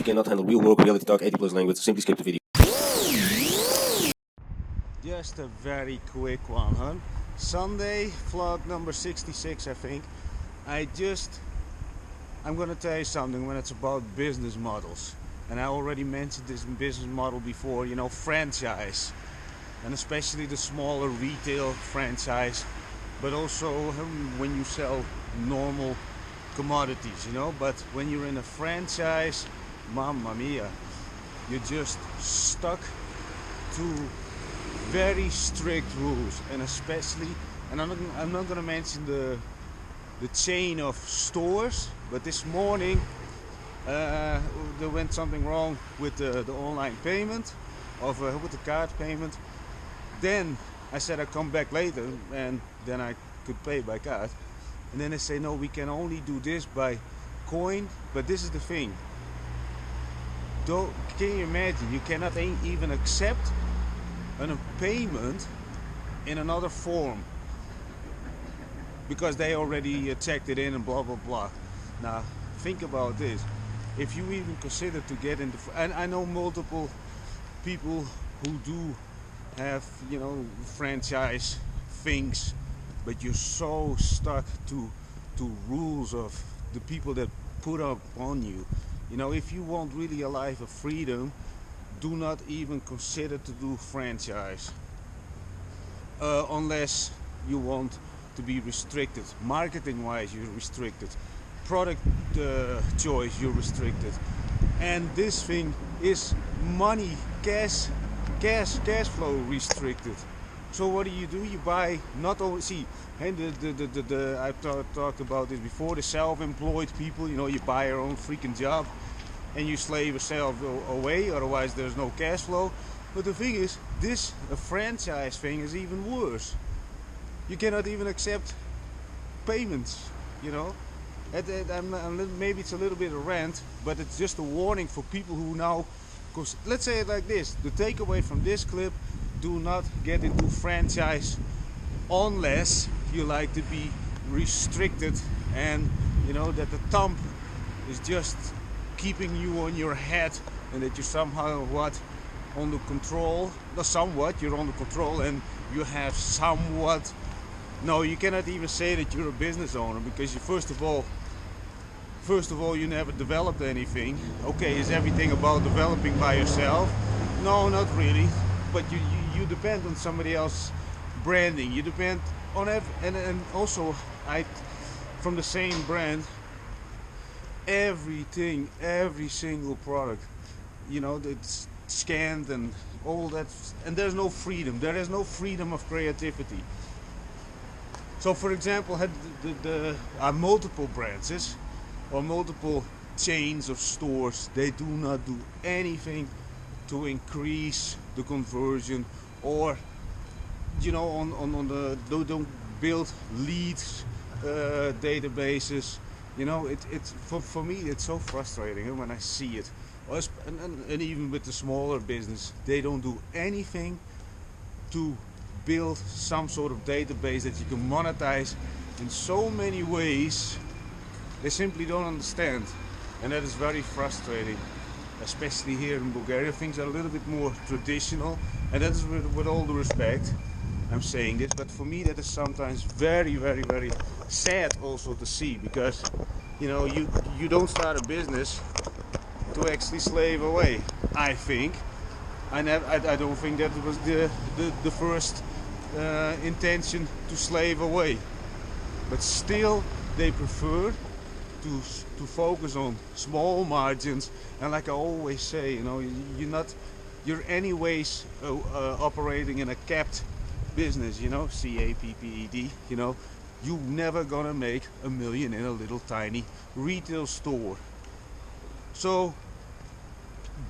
you cannot handle real work, reality talk, 80+ language, simply skip the video. Just a very quick one, huh? Sunday, vlog number 66, I think. I'm gonna tell you something when it's about business models. And I already mentioned this business model before, you know, franchise. And especially the smaller retail franchise. But also when you sell normal commodities, you know. But when you're in a franchise, mamma mia, you're just stuck to very strict rules. And especially, and I'm not gonna mention the chain of stores, but this morning there went something wrong with the online payment with the card payment. Then I said I'd come back later and then I could pay by card, and then they say no, we can only do this by coin. But this is the thing, can you imagine, you cannot even accept a payment in another form because they already checked it in and blah blah blah. Now think about this, if you even consider to get into, and I know multiple people who do have, you know, franchise things, but you're so stuck to rules of the people that put up on you. You know, if you want really a life of freedom, do not even consider to do franchise unless you want to be restricted. Marketing wise, you're restricted. Product choice, you're restricted. And this thing is money, cash flow restricted. So what do? You buy not only, see, and I've talked about this before, the self-employed people, you know, you buy your own freaking job and you slave yourself away, otherwise there's no cash flow. But the thing is, a franchise thing is even worse. You cannot even accept payments, you know. Maybe it's a little bit of rant, but it's just a warning for people who now, because let's say it like this, the takeaway from this clip: do not get into franchise unless you like to be restricted, and you know that the thumb is just keeping you on your head, and that you're somehow under control. Not somewhat, you're under control, and you have somewhat. No, you cannot even say that you're a business owner, because you first of all you never developed anything. Okay, is everything about developing by yourself? No, not really. But you depend on somebody else's branding. You depend on and also from the same brand, everything, every single product, you know, that's scanned and all that, and there's no freedom. There is no freedom of creativity. So for example, there are multiple branches or multiple chains of stores. They do not do anything to increase the conversion, or you know, they don't build leads databases. You know, it's for me it's so frustrating when I see it. And even with the smaller business, they don't do anything to build some sort of database that you can monetize in so many ways. They simply don't understand, and that is very frustrating, especially here in Bulgaria. Things are a little bit more traditional, and that is with all the respect I'm saying this, but for me that is sometimes very, very, very sad also to see, because you know, you don't start a business to actually slave away. I think I don't think that was the first intention, to slave away, but still they prefer to focus on small margins. And like I always say, you know, you're anyways operating in a capped business, you know, CAPPED, you know, you never gonna make $1 million in a little tiny retail store. So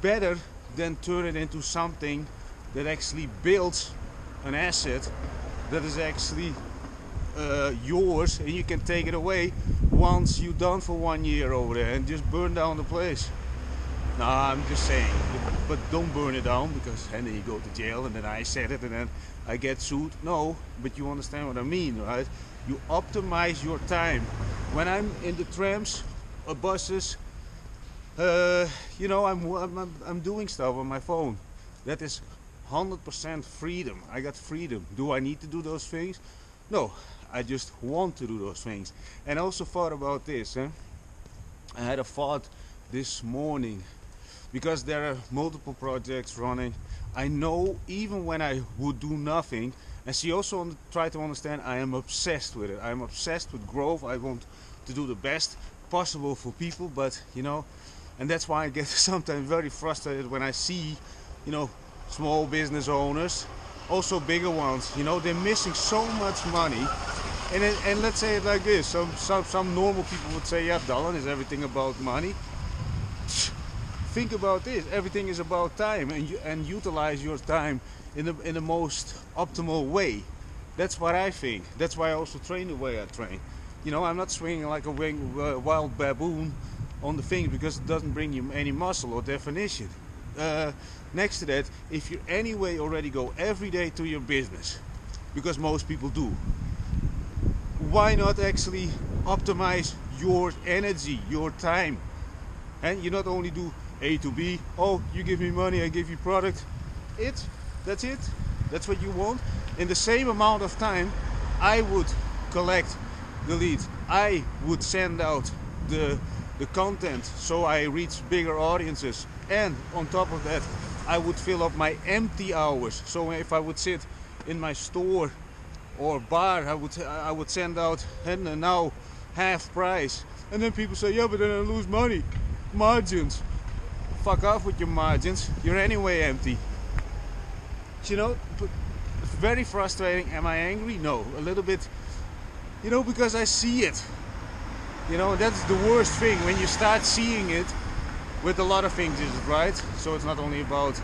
better than turn it into something that actually builds an asset that is actually yours, and you can take it away once you're done for 1 year over there and just burn down the place. Nah, I'm just saying, but don't burn it down, because and then you go to jail, and then I said it and then I get sued. No, but you understand what I mean, right? You optimize your time. When I'm in the trams or buses, You know, I'm doing stuff on my phone. That is 100% freedom. I got freedom. Do I need to do those things? No, I just want to do those things. And I also thought about this. I had a thought this morning because there are multiple projects running. I know even when I would do nothing, and she also try to understand, I am obsessed with it. I am obsessed with growth. I want to do the best possible for people, but you know, and that's why I get sometimes very frustrated when I see, you know, small business owners, also bigger ones, you know, they're missing so much money. And let's say it like this, some normal people would say, yeah, Dallen, is everything about money? Think about this, everything is about time, and utilize your time in the most optimal way. That's what I think. That's why I also train the way I train. You know, I'm not swinging like a wild baboon on the things because it doesn't bring you any muscle or definition. Next to that, if you anyway already go every day to your business, because most people do, why not actually optimize your energy, your time? And you not only do A to B, oh, you give me money, I give you product, that's it, that's what you want. In the same amount of time, I would collect the leads, I would send out the content so I reach bigger audiences, and on top of that I would fill up my empty hours. So if I would sit in my store or bar, I would send out and now half price, and then people say, yeah, but then I lose money, margins. Fuck off with your margins, you're anyway empty. You know, it's very frustrating. Am I angry? No, a little bit, you know, because I see it. You know, that's the worst thing, when you start seeing it with a lot of things, is it right? So it's not only about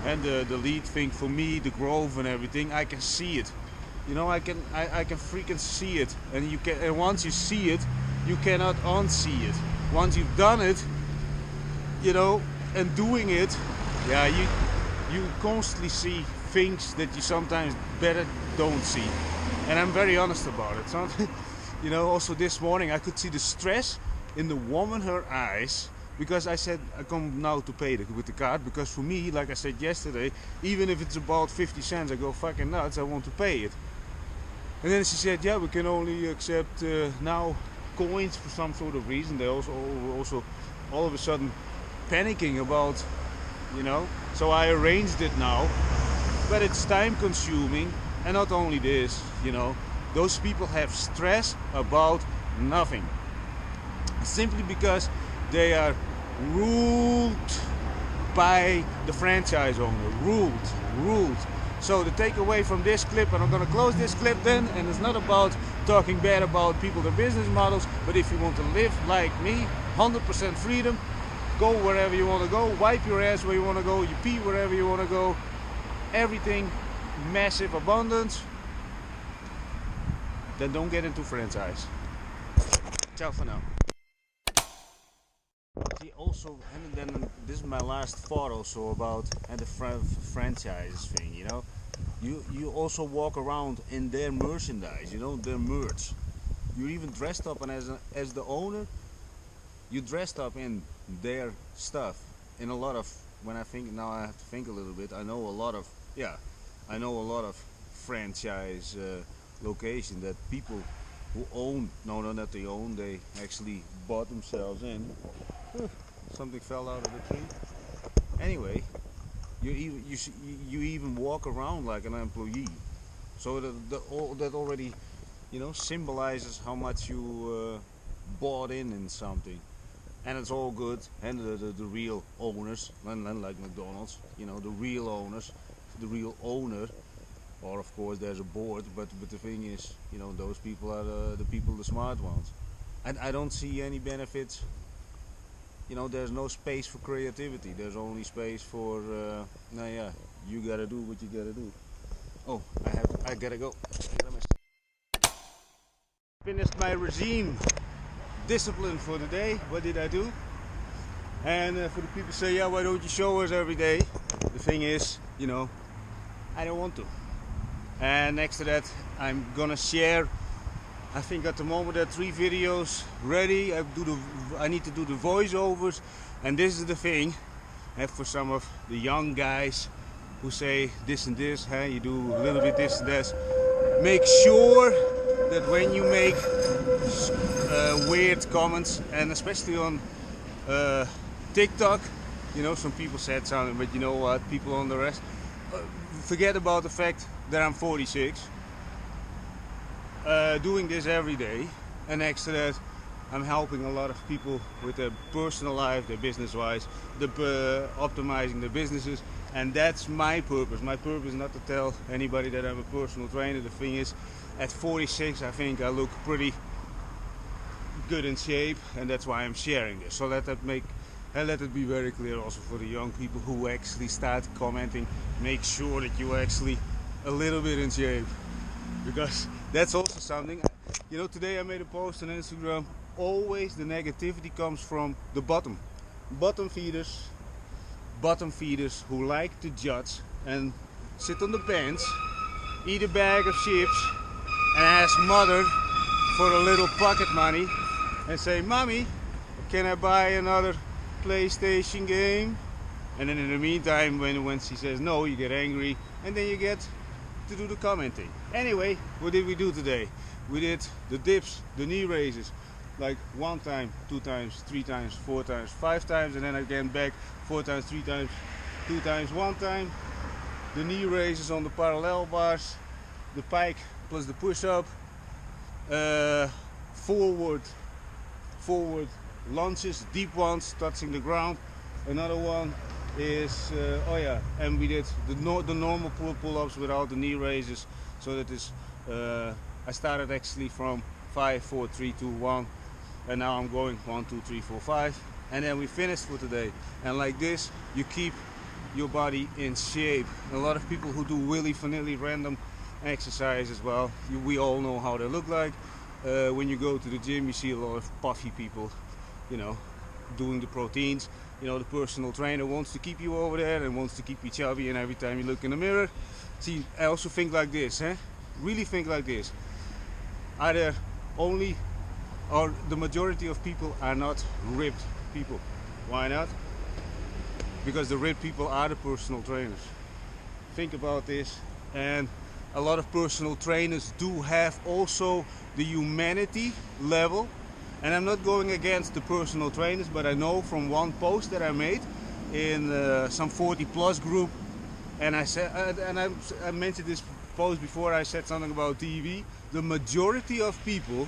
and the lead thing for me, the growth and everything. I can see it. You know, I can freaking see it. And you can, and once you see it, you cannot unsee it. Once you've done it, you know, and doing it, yeah, you constantly see things that you sometimes better don't see. And I'm very honest about it. So, you know, also this morning I could see the stress in the woman, her eyes, because I said I come now to pay with the card, because for me, like I said yesterday, even if it's about 50 cents, I go fucking nuts, I want to pay it. And then she said, yeah, we can only accept now coins for some sort of reason. They also all of a sudden panicking about, you know, so I arranged it now, but it's time consuming. And not only this, you know, those people have stress about nothing, simply because they are ruled by the franchise owner, ruled. So the takeaway from this clip, and I'm gonna close this clip then, and it's not about talking bad about people, their business models, but if you want to live like me, 100% freedom, go wherever you want to go, wipe your ass where you want to go, you pee wherever you want to go, everything, massive abundance, then don't get into franchise. Ciao for now. See, also, and then this is my last thought also about and the franchise thing, you know. You also walk around in their merchandise, you know, their merch. You're even dressed up, and as the owner, you dressed up in their stuff. In a lot of, when I think now, I have to think a little bit. I know a lot of franchise locations that people who own, no, not they own, they actually bought themselves in. Something fell out of the tree. Anyway, you even walk around like an employee, so that already, you know, symbolizes how much you bought in something, and it's all good. And the real owners, like McDonald's, you know, the real owners, the real owner, or of course there's a board, but the thing is, you know, those people are the smart ones, and I don't see any benefits. You know, there's no space for creativity. There's only space for, yeah, you gotta do what you gotta do. Oh, I gotta go. Finished my regime discipline for the day. What did I do? And for the people say, yeah, why don't you show us every day? The thing is, you know, I don't want to. And next to that, I'm gonna share I think at the moment there are 3 videos ready. I need to do the voiceovers, and this is the thing. And for some of the young guys who say this and this, hey, you do a little bit this and this. Make sure that when you make weird comments, and especially on TikTok, you know, some people said something, but you know what, people on the rest, forget about the fact that I'm 46, doing this every day, and next to that I'm helping a lot of people with their personal life, their business wise, optimizing their businesses, and that's my purpose. My purpose is not to tell anybody that I'm a personal trainer. The thing is, at 46 I think I look pretty good in shape, and that's why I'm sharing this. So let it be very clear also for the young people who actually start commenting. Make sure that you're actually a little bit in shape, because that's also something. You know, today I made a post on Instagram. Always the negativity comes from the bottom feeders who like to judge and sit on the bench, eat a bag of chips, and ask mother for a little pocket money and say, "Mommy, can I buy another PlayStation game?" And then in the meantime, when she says no, you get angry, and then you get to do the commenting. Anyway, what did we do today? We did the dips, the knee raises, like 1 time, 2 times, 3 times, 4 times, 5 times, and then again back 4 times, 3 times, 2 times, 1 time. The knee raises on the parallel bars, the pike plus the push-up, forward lunges, deep ones, touching the ground. Another one is and we did the normal pull-ups without the knee raises. So that is I started actually from 5, 4, 3, 2, 1, and now I'm going 1, 2, 3, 4, 5, and then we finished for today. And like this, you keep your body in shape. A lot of people who do willy-nilly random exercise as well, we all know how they look like. When you go to the gym, you see a lot of puffy people, you know, doing the proteins. You know, the personal trainer wants to keep you over there and wants to keep you chubby, and every time you look in the mirror. See, I also think like this, really think like this. Either only, or the majority of people are not ripped people. Why not? Because the ripped people are the personal trainers. Think about this. And a lot of personal trainers do have also the humanity level. And I'm not going against the personal trainers, but I know from one post that I made in some 40 plus group, and I said, I mentioned this post before, I said something about TV. The majority of people,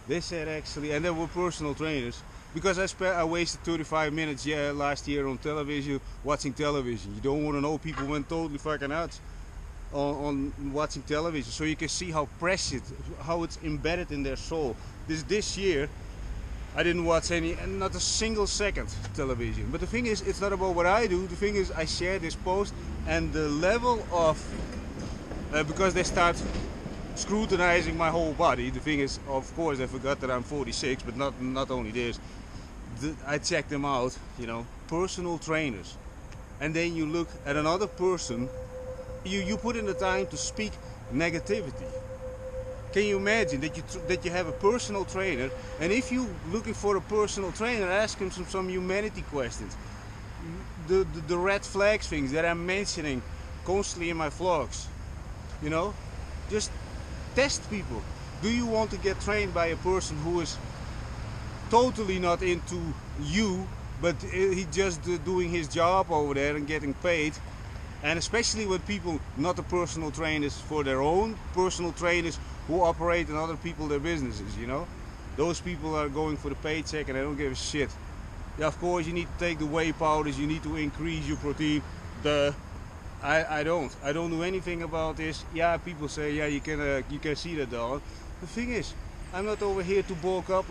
they said actually, and they were personal trainers, because I wasted 35 minutes last year on television, watching television. You don't want to know, people went totally fucking nuts on watching television, so you can see how precious, how it's embedded in their soul. This year I didn't watch not a single second television. But the thing is, it's not about what I do. The thing is, I share this post, and the level of because they start scrutinizing my whole body. The thing is, of course, I forgot that I'm 46, but not only this. I checked them out, you know, personal trainers, and then you look at another person. You put in the time to speak negativity. Can you imagine that you have a personal trainer, and if you're looking for a personal trainer, ask him some humanity questions. The red flags things that I'm mentioning constantly in my vlogs. You know, just test people. Do you want to get trained by a person who is totally not into you, but he's just doing his job over there and getting paid? And especially with people not the personal trainers for their own, personal trainers who operate in other people their businesses, you know? Those people are going for the paycheck and they don't give a shit. Yeah, of course you need to take the whey powders, you need to increase your protein. I don't know anything about this. Yeah, people say, yeah, you can see that though. The thing is, I'm not over here to bulk up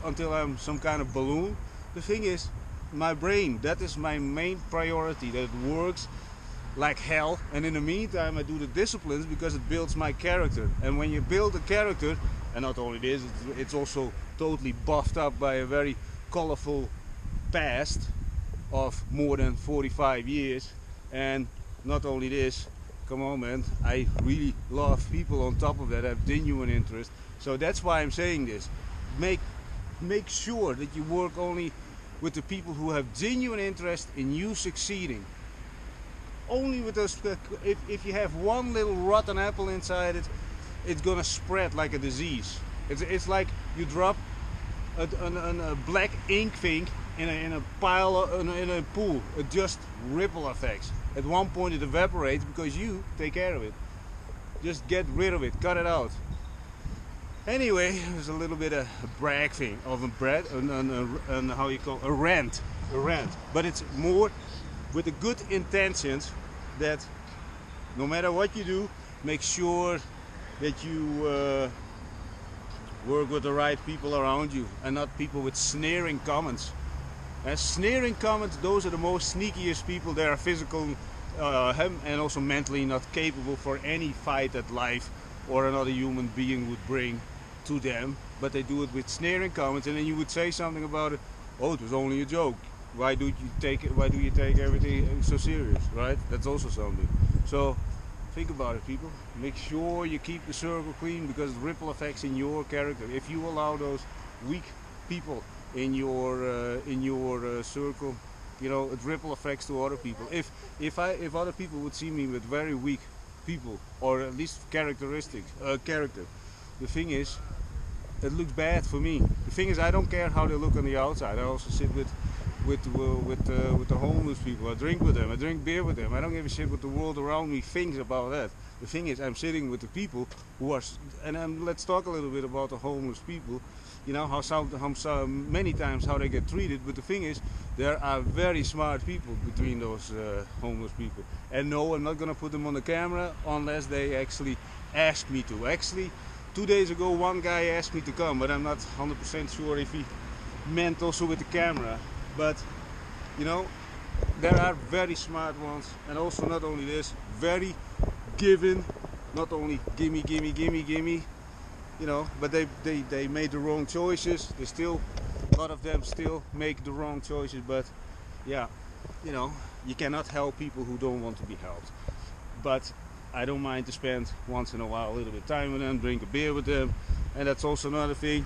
until I'm some kind of balloon. The thing is, my brain, that is my main priority, that it works like hell, and in the meantime I do the disciplines because it builds my character. And when you build a character, and not only this, it's also totally buffed up by a very colorful past of more than 45 years, and not only this, come on, man. I really love people on top of that, have genuine interest. So that's why I'm saying this. Make sure that you work only with the people who have genuine interest in you succeeding. Only with those. If you have one little rotten apple inside it, it's gonna spread like a disease. It's like you drop a black ink thing in a pile in a pool. It just ripple effects. At one point it evaporates because you take care of it. Just get rid of it, cut it out. Anyway, there's a little bit of a brag thing of a how you call a rant, but it's more with the good intentions that no matter what you do, make sure that you work with the right people around you and not people with sneering comments. Sneering comments, those are the most sneakiest people. They are physical and also mentally not capable for any fight that life or another human being would bring to them, but they do it with sneering comments, and then you would say something about it. Oh, it was only a joke. Why do you take everything so serious, right? That's also something. So think about it, people. Make sure you keep the circle clean, because the ripple effects in your character. If you allow those weak people in your circle, you know, it ripple effects to other people. If other people would see me with very weak people, or at least character, the thing is, it looks bad for me. The thing is, I don't care how they look on the outside. I also sit with the homeless people. I drink with them. I drink beer with them. I don't give a shit what the world around me thinks about that. The thing is, I'm sitting with the people who are, and let's talk a little bit about the homeless people. You know how many times how they get treated. But the thing is, there are very smart people between those homeless people. And no, I'm not gonna put them on the camera unless they actually ask me to. Actually, 2 days ago, one guy asked me to come, but I'm not 100% sure if he meant also with the camera. But you know, there are very smart ones, and also not only this, very given, not only gimme, you know, but they made the wrong choices. They still, a lot of them still make the wrong choices. But yeah, you know, you cannot help people who don't want to be helped. But I don't mind to spend once in a while a little bit of time with them, drink a beer with them, and that's also another thing.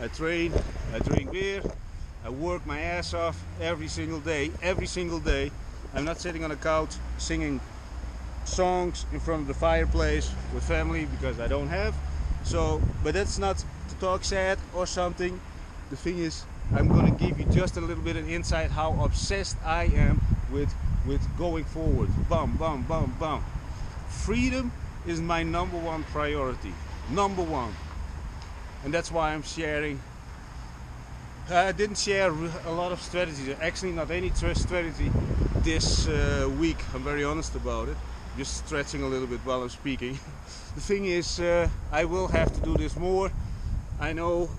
I train, I drink beer, I work my ass off every single day. I'm not sitting on a couch singing songs in front of the fireplace with family, because I don't have. So, but that's not to talk sad or something. The thing is, I'm gonna give you just a little bit of insight how obsessed I am with going forward. Bam, bam, bam, bam. Freedom is my #1 priority. #1. And that's why I'm sharing. I didn't share a lot of strategies. Actually, not any strategy this week. I'm very honest about it. Just stretching a little bit while I'm speaking. The thing is, I will have to do this more. I know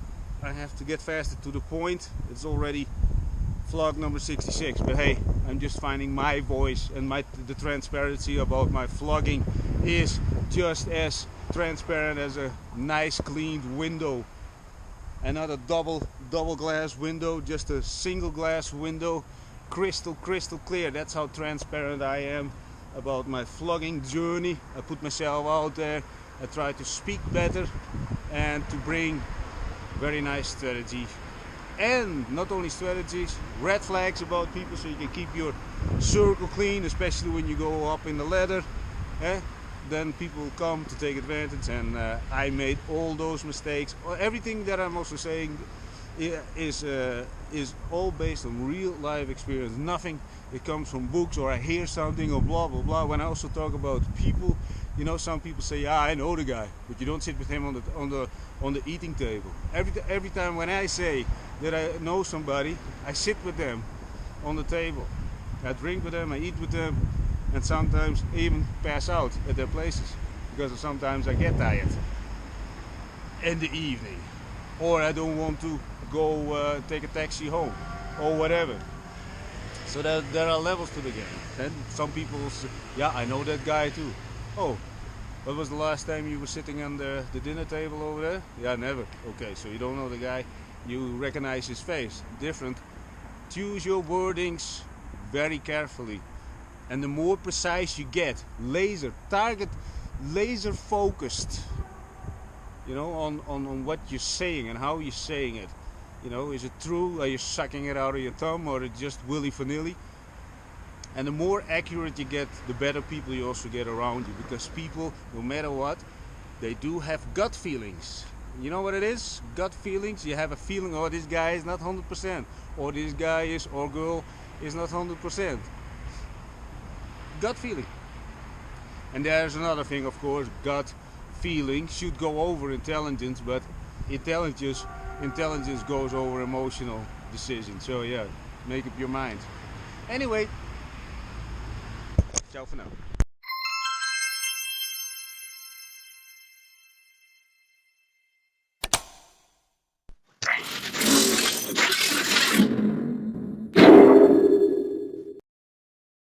I have to get faster to the point. It's already vlog number 66, but hey, I'm just finding my voice, and the transparency about my vlogging is just as transparent as a nice cleaned window, and not a double glass window, just a single glass window, crystal clear. That's how transparent I am about my vlogging journey. I put myself out there. I try to speak better and to bring very nice strategy. And not only strategies, red flags about people, so you can keep your circle clean, especially when you go up in the ladder. Then people will come to take advantage, and I made all those mistakes. Everything that I'm also saying is all based on real life experience. Nothing it comes from books or I hear something or blah blah blah. When I also talk about people, you know, some people say, "Yeah, I know the guy," but you don't sit with him on the eating table. Every time when I say that I know somebody, I sit with them on the table. I drink with them, I eat with them, and sometimes even pass out at their places, because sometimes I get tired in the evening, or I don't want to go take a taxi home or whatever. So there are levels to the game. And some people say, "Yeah, I know that guy too." Oh, when was the last time you were sitting on the dinner table over there? Yeah, never. Okay, so you don't know the guy. You recognize his face. Different. Choose your wordings very carefully. And the more precise you get, laser focused, you know, on what you're saying and how you're saying it. You know, is it true? Are you sucking it out of your thumb, or is it just willy-vanilly? And the more accurate you get, the better people you also get around you, because people, no matter what, they do have gut feelings. You know what it is? Gut feelings. You have a feeling, oh, this guy is not 100%, or this guy is, or girl is not 100%. Gut feeling. And there's another thing, of course, gut feeling should go over intelligence, but intelligence goes over emotional decisions. So yeah, make up your mind. Anyway, ciao for now.